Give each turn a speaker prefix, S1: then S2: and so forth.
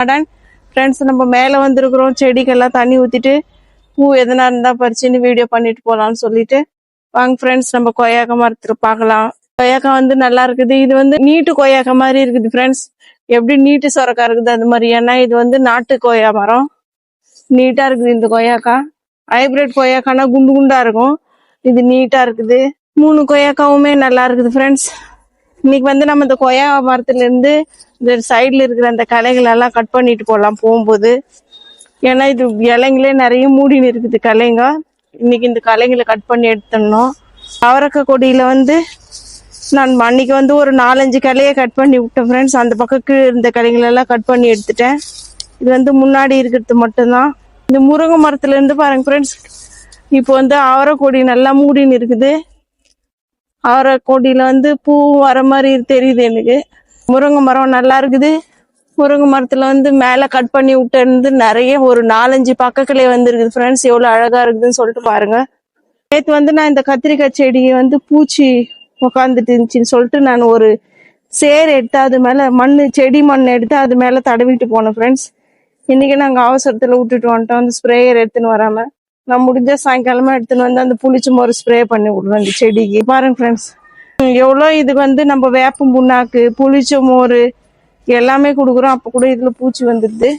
S1: Friends நம்ம மேலே வந்திருக்கிறோம், செடிக்கெல்லாம் தண்ணி ஊற்றிட்டு பூ எதனா இருந்தால் பறிச்சுன்னு வீடியோ பண்ணிட்டு போகலான்னு சொல்லிட்டு வாங்க ஃப்ரெண்ட்ஸ் நம்ம கொய்யாக்கா மரத்துல பார்க்கலாம். கொய்யாக்கா நல்லா இருக்குது. இது நீட்டு கொய்யாக்கா மாதிரி இருக்குது ஃப்ரெண்ட்ஸ். எப்படி நீட்டு சொரக்கா இருக்குது அது மாதிரி. ஏன்னா இது நாட்டு கொய்யா மரம், நீட்டா இருக்குது. இந்த கொய்யாக்கா ஹைபிரிட் கொய்யாக்கானா குண்டு குண்டா இருக்கும், இது நீட்டா இருக்குது. 3 கொய்யாக்காவுமே நல்லா இருக்குது ஃப்ரெண்ட்ஸ். இன்னைக்கு நம்ம இந்த கொய்யா மரத்துல இருந்து இந்த சைட்ல இருக்கிற அந்த களைகள் எல்லாம் கட் பண்ணிட்டு போகலாம் போகும்போது. ஏன்னா இது இலைங்களே நிறைய மூடின்னு இருக்குது களைங்க. இன்னைக்கு இந்த களைங்களை கட் பண்ணி எடுத்துடணும். அவரக்காய் கொடியில நான் அன்னைக்கு ஒரு 4-5 களையை கட் பண்ணி விட்டேன் ஃப்ரெண்ட்ஸ். அந்த பக்கத்துக்கு இருந்த களைங்களெல்லாம் கட் பண்ணி எடுத்துட்டேன். இது முன்னாடி இருக்கிறது மட்டும்தான். இந்த முருங்கை மரத்துல இருந்து பாருங்க ஃப்ரெண்ட்ஸ், இப்போ அவரை கொடி நல்லா மூடின்னு இருக்குது. அவரை கொடியில பூ வர மாதிரி தெரியுது எனக்கு. முருங்கை மரம் நல்லா இருக்குது. முருங்கை மரத்துல மேல கட் பண்ணி விட்டு நிறைய ஒரு 4-5 பக்கக்கிளே இருக்குது ஃப்ரெண்ட்ஸ். எவ்வளவு அழகா இருக்குதுன்னு சொல்லிட்டு பாருங்க. நேற்று நான் இந்த கத்திரிக்காய் செடியை பூச்சி உக்காந்துட்டு இருந்துச்சுன்னு சொல்லிட்டு நான் ஒரு சேர் எடுத்து அது மேல செடி மண் எடுத்து அது மேல தடவிட்டு போனேன் ஃப்ரெண்ட்ஸ். இன்னைக்கு நாங்க அவசரத்துல விட்டுட்டு வந்துட்டோம், அந்த ஸ்ப்ரேயர் எடுத்துன்னு வராம. நான் முடிஞ்ச சாயங்காலமா எடுத்துன்னு அந்த புளிச்சு மோர் ஸ்ப்ரே பண்ணி விடுறேன் இந்த செடிக்கு. பாருங்க ஃப்ரெண்ட்ஸ், எவ்வளோ இதுக்கு நம்ம வேப்பம் புண்ணாக்கு, புளிச்ச மோர் எல்லாமே கொடுக்குறோம். அப்ப கூட இதுல பூச்சி வந்துடுது.